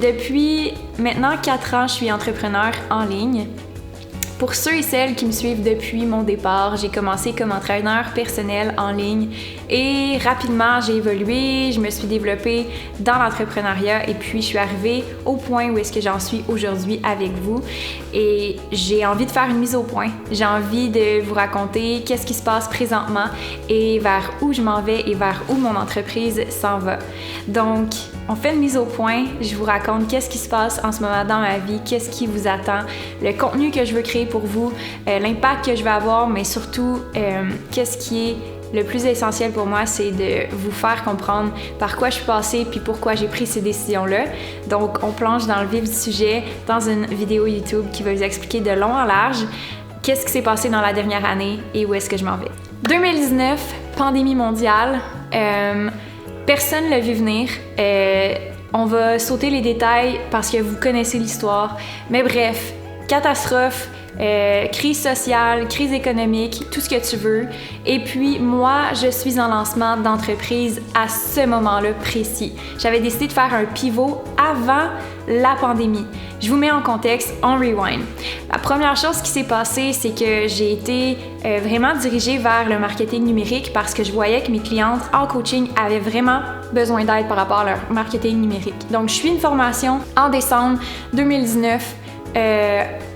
Depuis maintenant 4 ans, je suis entrepreneur en ligne. Pour ceux et celles qui me suivent depuis mon départ, j'ai commencé comme entraîneur personnel en ligne et rapidement j'ai évolué, je me suis développée dans l'entrepreneuriat et puis je suis arrivée au point où est-ce que j'en suis aujourd'hui avec vous et j'ai envie de faire une mise au point. J'ai envie de vous raconter qu'est-ce qui se passe présentement et vers où je m'en vais et vers où mon entreprise s'en va. Donc, on fait une mise au point, je vous raconte qu'est-ce qui se passe en ce moment dans ma vie, qu'est-ce qui vous attend, le contenu que je veux créer pour vous, l'impact que je vais avoir, mais surtout, qu'est-ce qui est le plus essentiel pour moi, c'est de vous faire comprendre par quoi je suis passée puis pourquoi j'ai pris ces décisions-là. Donc, on plonge dans le vif du sujet dans une vidéo YouTube qui va vous expliquer de long en large qu'est-ce qui s'est passé dans la dernière année et où est-ce que je m'en vais. 2019, pandémie mondiale. Personne ne l'a vu venir. On va sauter les détails parce que vous connaissez l'histoire. Mais bref, catastrophe, crise sociale, crise économique, tout ce que tu veux. Et puis moi, je suis en lancement d'entreprise à ce moment-là précis. J'avais décidé de faire un pivot avant la pandémie. Je vous mets en contexte, on rewind. La première chose qui s'est passée, c'est que j'ai été vraiment dirigée vers le marketing numérique parce que je voyais que mes clientes en coaching avaient vraiment besoin d'aide par rapport à leur marketing numérique. Donc, je suis une formation en décembre 2019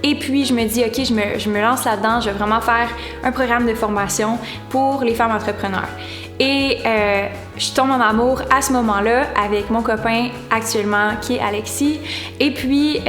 et puis je me dis, ok, je me lance là-dedans, je vais vraiment faire un programme de formation pour les femmes entrepreneurs. Et je tombe en amour à ce moment-là avec mon copain actuellement qui est Alexis. Et puis,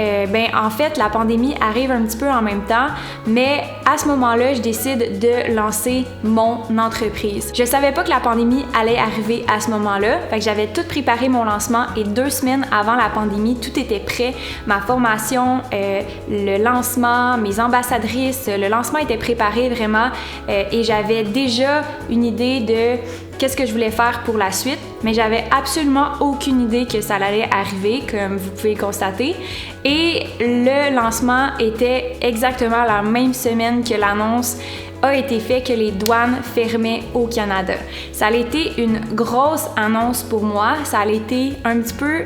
en fait, la pandémie arrive un petit peu en même temps, mais à ce moment-là, je décide de lancer mon entreprise. Je savais pas que la pandémie allait arriver à ce moment-là, fait que j'avais tout préparé mon lancement et 2 semaines avant la pandémie, tout était prêt. Ma formation, le lancement, mes ambassadrices, le lancement était préparé vraiment et j'avais déjà une idée de qu'est-ce que je voulais faire pour la suite, mais j'avais absolument aucune idée que ça allait arriver, comme vous pouvez constater. Et le lancement était exactement la même semaine que l'annonce a été faite que les douanes fermaient au Canada. Ça a été une grosse annonce pour moi, ça a été un petit peu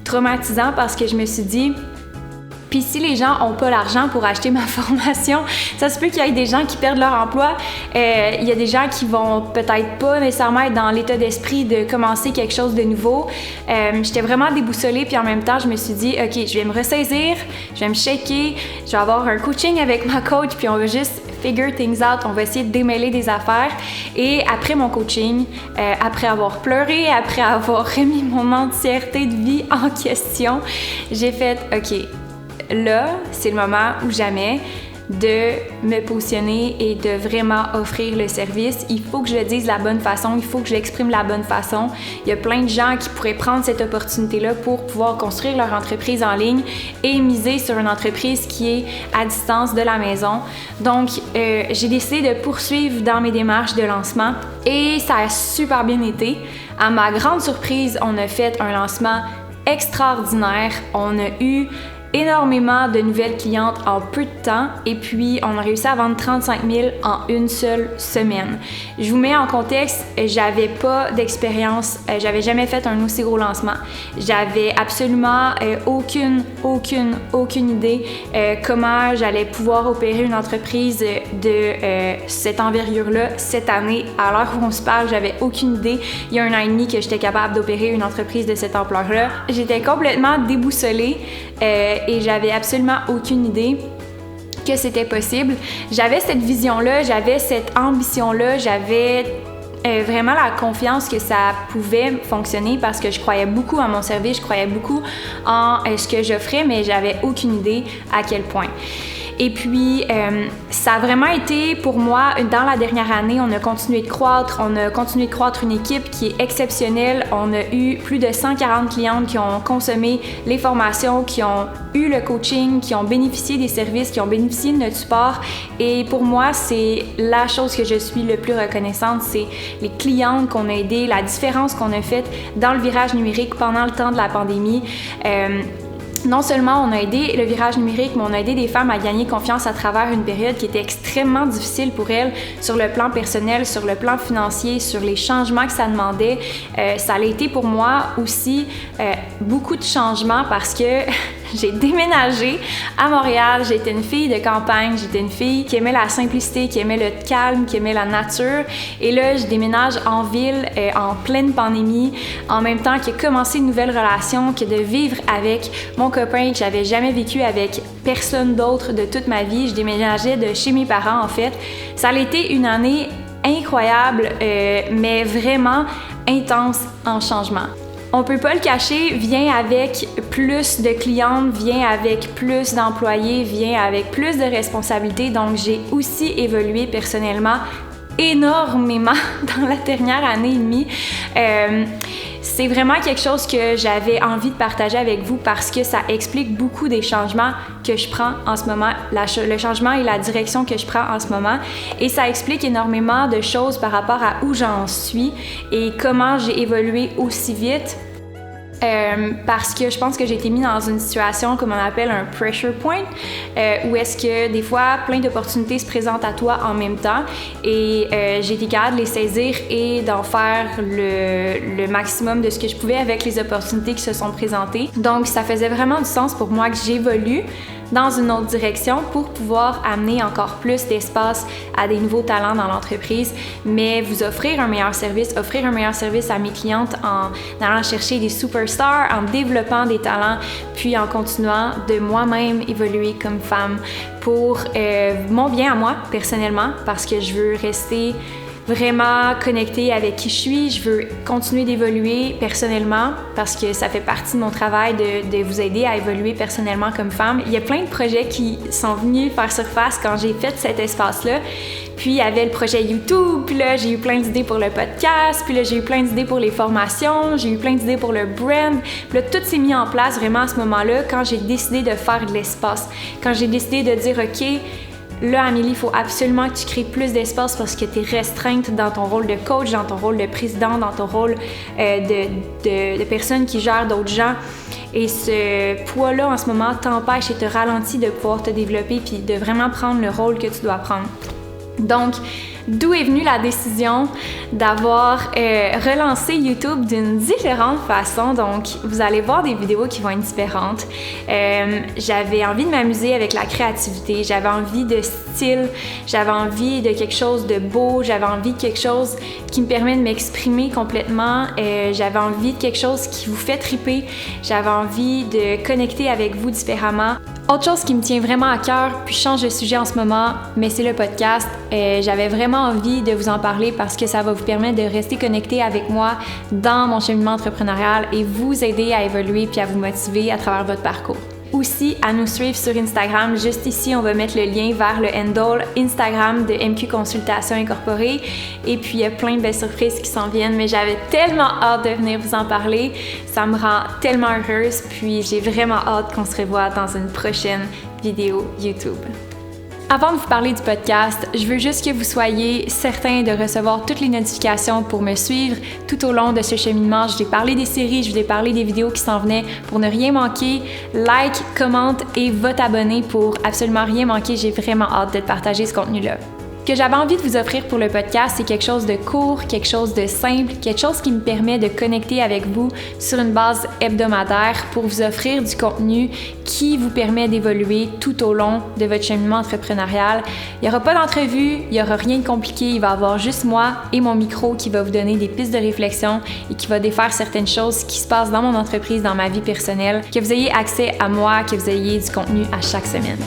traumatisant parce que je me suis dit, puis si les gens n'ont pas l'argent pour acheter ma formation, ça se peut qu'il y ait des gens qui perdent leur emploi. Il y a des gens qui vont peut-être pas nécessairement être dans l'état d'esprit de commencer quelque chose de nouveau. J'étais vraiment déboussolée, puis en même temps, je me suis dit, OK, je vais me ressaisir, je vais me shaker, je vais avoir un coaching avec ma coach, puis on va juste figure things out, on va essayer de démêler des affaires. Et après mon coaching, après avoir pleuré, après avoir remis mon entièreté de vie en question, j'ai fait, OK, là, c'est le moment ou jamais de me positionner et de vraiment offrir le service. Il faut que je le dise de la bonne façon, il faut que je l'exprime de la bonne façon. Il y a plein de gens qui pourraient prendre cette opportunité-là pour pouvoir construire leur entreprise en ligne et miser sur une entreprise qui est à distance de la maison. Donc, j'ai décidé de poursuivre dans mes démarches de lancement et ça a super bien été. À ma grande surprise, on a fait un lancement extraordinaire. On a eu énormément de nouvelles clientes en peu de temps et puis on a réussi à vendre 35 000 en une seule semaine. Je vous mets en contexte, j'avais pas d'expérience, j'avais jamais fait un aussi gros lancement. J'avais absolument aucune idée comment j'allais pouvoir opérer une entreprise de cette envergure-là cette année. À l'heure où on se parle, j'avais aucune idée. Il y a 1 an et demi que j'étais capable d'opérer une entreprise de cette ampleur-là. J'étais complètement déboussolée. Et j'avais absolument aucune idée que c'était possible. J'avais cette vision-là, j'avais cette ambition-là, j'avais vraiment la confiance que ça pouvait fonctionner parce que je croyais beaucoup en mon service, je croyais beaucoup en ce que j'offrais, mais j'avais aucune idée à quel point. Et puis, ça a vraiment été pour moi, dans la dernière année, on a continué de croître une équipe qui est exceptionnelle. On a eu plus de 140 clientes qui ont consommé les formations, qui ont eu le coaching, qui ont bénéficié des services, qui ont bénéficié de notre support. Et pour moi, c'est la chose que je suis le plus reconnaissante, c'est les clientes qu'on a aidées, la différence qu'on a faite dans le virage numérique pendant le temps de la pandémie. non seulement on a aidé le virage numérique, mais on a aidé des femmes à gagner confiance à travers une période qui était extrêmement difficile pour elles sur le plan personnel, sur le plan financier, sur les changements que ça demandait. Ça a été pour moi aussi beaucoup de changements parce que j'ai déménagé à Montréal. J'étais une fille de campagne, j'étais une fille qui aimait la simplicité, qui aimait le calme, qui aimait la nature. Et là, je déménage en ville en pleine pandémie, en même temps que commencer une nouvelle relation, que de vivre avec mon copain que j'avais jamais vécu avec personne d'autre de toute ma vie. Je déménageais de chez mes parents en fait. Ça a été une année incroyable, mais vraiment intense en changement. On peut pas le cacher, vient avec plus de clientes, vient avec plus d'employés, vient avec plus de responsabilités. Donc, j'ai aussi évolué personnellement énormément dans la dernière année et demie. C'est vraiment quelque chose que j'avais envie de partager avec vous parce que ça explique beaucoup des changements que je prends en ce moment, le changement et la direction que je prends en ce moment. Et ça explique énormément de choses par rapport à où j'en suis et comment j'ai évolué aussi vite. Parce que je pense que j'ai été mise dans une situation comme on appelle un pressure point, où est-ce que des fois plein d'opportunités se présentent à toi en même temps et j'ai été capable de les saisir et d'en faire le maximum de ce que je pouvais avec les opportunités qui se sont présentées. Donc ça faisait vraiment du sens pour moi que j'évolue dans une autre direction pour pouvoir amener encore plus d'espace à des nouveaux talents dans l'entreprise, mais vous offrir un meilleur service à mes clientes en allant chercher des superstars, en développant des talents, puis en continuant de moi-même évoluer comme femme pour mon bien à moi personnellement, parce que je veux rester vraiment connectée avec qui je suis. Je veux continuer d'évoluer personnellement parce que ça fait partie de mon travail de vous aider à évoluer personnellement comme femme. Il y a plein de projets qui sont venus faire surface quand j'ai fait cet espace-là. Puis il y avait le projet YouTube, puis là j'ai eu plein d'idées pour le podcast, puis là j'ai eu plein d'idées pour les formations, j'ai eu plein d'idées pour le brand. Puis là tout s'est mis en place vraiment à ce moment-là quand j'ai décidé de faire de l'espace. Quand j'ai décidé de dire OK, là, Amélie, il faut absolument que tu crées plus d'espace parce que tu es restreinte dans ton rôle de coach, dans ton rôle de présidente, dans ton rôle de personne qui gère d'autres gens. Et ce poids-là, en ce moment, t'empêche et te ralentit de pouvoir te développer puis de vraiment prendre le rôle que tu dois prendre. Donc, d'où est venue la décision d'avoir relancé YouTube d'une différente façon. Donc, vous allez voir des vidéos qui vont être différentes. J'avais envie de m'amuser avec la créativité, j'avais envie de style, j'avais envie de quelque chose de beau, j'avais envie de quelque chose qui me permet de m'exprimer complètement, j'avais envie de quelque chose qui vous fait triper, j'avais envie de connecter avec vous différemment. Autre chose qui me tient vraiment à cœur, puis je change de sujet en ce moment, mais c'est le podcast. J'avais vraiment envie de vous en parler parce que ça va vous permettre de rester connecté avec moi dans mon cheminement entrepreneurial et vous aider à évoluer puis à vous motiver à travers votre parcours. Aussi, à nous suivre sur Instagram. Juste ici, on va mettre le lien vers le handle Instagram de MQ Consultation Incorporée. Et puis, il y a plein de belles surprises qui s'en viennent, mais j'avais tellement hâte de venir vous en parler. Ça me rend tellement heureuse, puis j'ai vraiment hâte qu'on se revoie dans une prochaine vidéo YouTube. Avant de vous parler du podcast, je veux juste que vous soyez certains de recevoir toutes les notifications pour me suivre tout au long de ce cheminement. Je vous ai parlé des séries, je vous ai parlé des vidéos qui s'en venaient. Pour ne rien manquer, like, commente et va t'abonner pour absolument rien manquer. J'ai vraiment hâte de te partager ce contenu-là. Ce que j'avais envie de vous offrir pour le podcast, c'est quelque chose de court, quelque chose de simple, quelque chose qui me permet de connecter avec vous sur une base hebdomadaire pour vous offrir du contenu qui vous permet d'évoluer tout au long de votre cheminement entrepreneurial. Il n'y aura pas d'entrevue, il n'y aura rien de compliqué, il va y avoir juste moi et mon micro qui va vous donner des pistes de réflexion et qui va défaire certaines choses qui se passent dans mon entreprise, dans ma vie personnelle, que vous ayez accès à moi, que vous ayez du contenu à chaque semaine.